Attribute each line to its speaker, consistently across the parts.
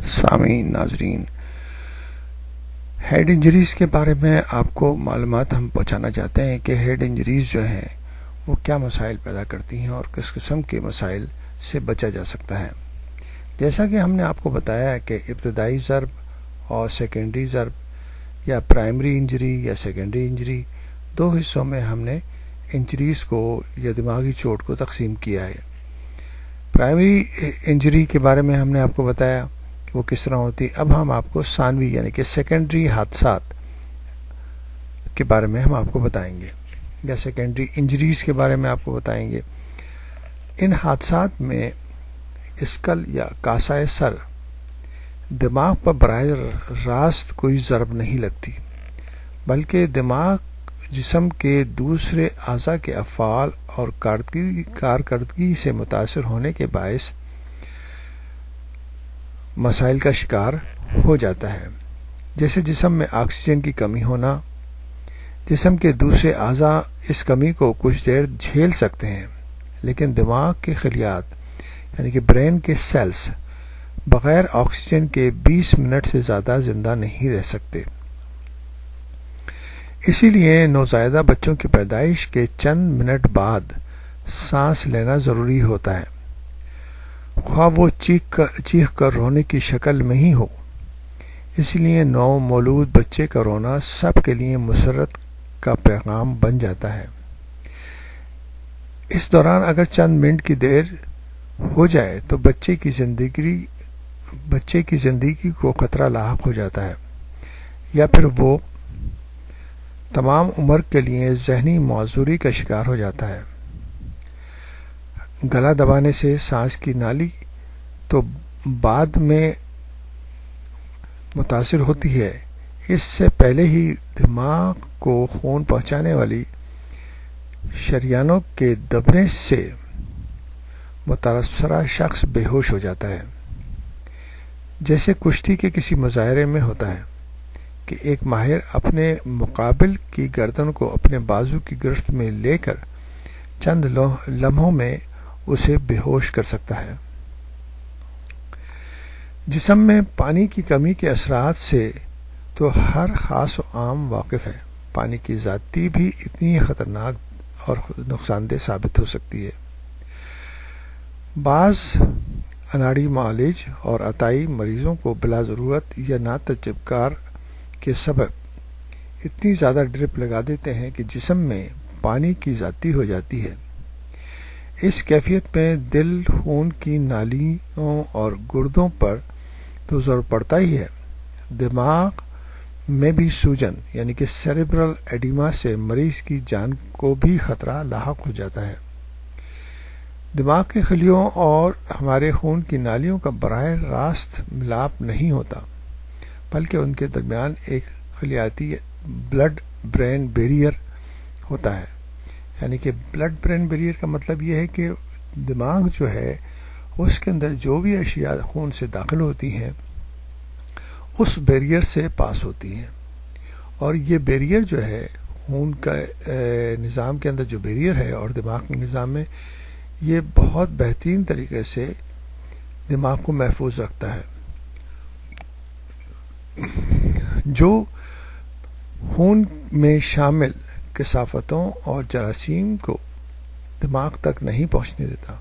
Speaker 1: سامعین ناظرین، head injuries کے بارے میں آپ کو معلومات ہم پہنچانا چاہتے ہیں کہ ہیڈ انجریز جو ہیں وہ کیا مسائل پیدا کرتی ہیں اور کس قسم کے مسائل سے بچا جا سکتا ہے۔ جیسا کہ ہم نے آپ کو بتایا کہ ابتدائی ضرب اور سیکنڈری ضرب یا پرائمری انجری یا سیکنڈری انجری، دو حصوں میں ہم نے انجریز کو یا دماغی چوٹ کو تقسیم کیا ہے۔ پرائمری انجری کے بارے میں ہم نے آپ کو بتایا کہ وہ کس طرح ہوتی۔ اب ہم آپ کو ثانوی یعنی کہ سیکنڈری حادثات کے بارے میں ہم آپ کو بتائیں گے یا سیکنڈری انجریز کے بارے میں آپ کو بتائیں گے۔ ان حادثات میں اسکل یا کاسۂ سر دماغ پر براہ راست کوئی ضرب نہیں لگتی، بلکہ دماغ جسم کے دوسرے اعضاء کے افعال اور کارکردگی سے متاثر ہونے کے باعث مسائل کا شکار ہو جاتا ہے، جیسے جسم میں آکسیجن کی کمی ہونا۔ جسم کے دوسرے اعضاء اس کمی کو کچھ دیر جھیل سکتے ہیں، لیکن دماغ کے خلیات یعنی کہ برین کے سیلز بغیر آکسیجن کے 20 منٹ سے زیادہ زندہ نہیں رہ سکتے۔ اسی لیے نوزائیدہ بچوں کی پیدائش کے چند منٹ بعد سانس لینا ضروری ہوتا ہے، خواہ وہ چیخ کر رونے کی شکل میں ہی ہو۔ اس لیے نو مولود بچے کا رونا سب کے لیے مسرت کا پیغام بن جاتا ہے۔ اس دوران اگر چند منٹ کی دیر ہو جائے تو بچے کی زندگی کو خطرہ لاحق ہو جاتا ہے، یا پھر وہ تمام عمر کے لیے ذہنی معذوری کا شکار ہو جاتا ہے۔ گلا دبانے سے سانس کی نالی تو بعد میں متاثر ہوتی ہے، اس سے پہلے ہی دماغ کو خون پہنچانے والی شریانوں کے دبنے سے متاثرہ شخص بے ہوش ہو جاتا ہے۔ جیسے کشتی کے کسی مظاہرے میں ہوتا ہے کہ ایک ماہر اپنے مقابل کی گردن کو اپنے بازو کی گرفت میں لے کر چند لمحوں میں اسے بے ہوش کر سکتا ہے۔ جسم میں پانی کی کمی کے اثرات سے تو ہر خاص و عام واقف ہے۔ پانی کی ذاتی بھی اتنی خطرناک اور نقصان دہ ثابت ہو سکتی ہے۔ بعض اناڑی معالج اور عطائی مریضوں کو بلا ضرورت یا ناتجربہ کار کے سبب اتنی زیادہ ڈرپ لگا دیتے ہیں کہ جسم میں پانی کی ذاتی ہو جاتی ہے۔ اس کیفیت میں دل، خون کی نالیوں اور گردوں پر تو زور پڑتا ہی ہے، دماغ میں بھی سوجن یعنی کہ سیریبرل ایڈیما سے مریض کی جان کو بھی خطرہ لاحق ہو جاتا ہے۔ دماغ کے خلیوں اور ہمارے خون کی نالیوں کا براہ راست ملاپ نہیں ہوتا، بلکہ ان کے درمیان ایک خلیاتی بلڈ برین بیریئر ہوتا ہے۔ یعنی کہ بلڈ برین بیریئر کا مطلب یہ ہے کہ دماغ جو ہے اس کے اندر جو بھی اشیاء خون سے داخل ہوتی ہیں اس بیریئر سے پاس ہوتی ہیں، اور یہ بیریئر جو ہے خون کا نظام کے اندر جو بیریئر ہے اور دماغ کے نظام میں، یہ بہت بہترین طریقے سے دماغ کو محفوظ رکھتا ہے۔ جو خون میں شامل کثافتوں اور جراثیم کو دماغ تک نہیں پہنچنے دیتا۔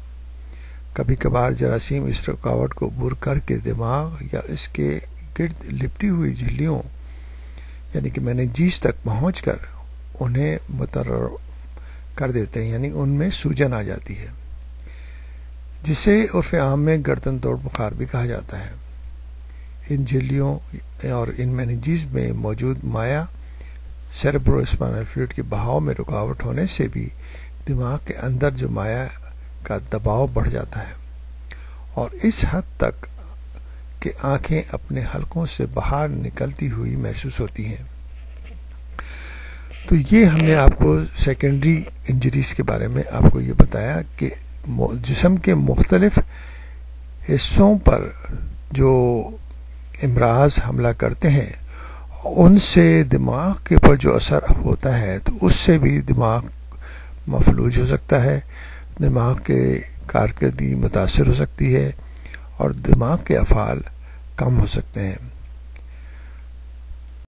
Speaker 1: کبھی کبھار جراثیم اس رکاوٹ کو عبور کر کے دماغ یا اس کے گرد لپٹی ہوئی جھلیوں یعنی کہ میننجیز تک پہنچ کر انہیں متضرر کر دیتے ہیں، یعنی ان میں سوجن آ جاتی ہے، جسے عرف عام میں گردن توڑ بخار بھی کہا جاتا ہے۔ ان جھلیوں اور ان میننجیز میں موجود مائع سیریبرو اسپائنل فلوئڈ کے بہاؤ میں رکاوٹ ہونے سے بھی دماغ کے اندر جو مائع کا دباؤ بڑھ جاتا ہے، اور اس حد تک کہ آنکھیں اپنے حلقوں سے باہر نکلتی ہوئی محسوس ہوتی ہیں۔ تو یہ ہم نے آپ کو سیکنڈری انجریز کے بارے میں آپ کو یہ بتایا کہ جسم کے مختلف حصوں پر جو امراض حملہ کرتے ہیں ان سے دماغ کے اوپر جو اثر ہوتا ہے تو اس سے بھی دماغ مفلوج ہو سکتا ہے، دماغ کے کارکردگی متاثر ہو سکتی ہے، اور دماغ کے افعال کم ہو سکتے ہیں۔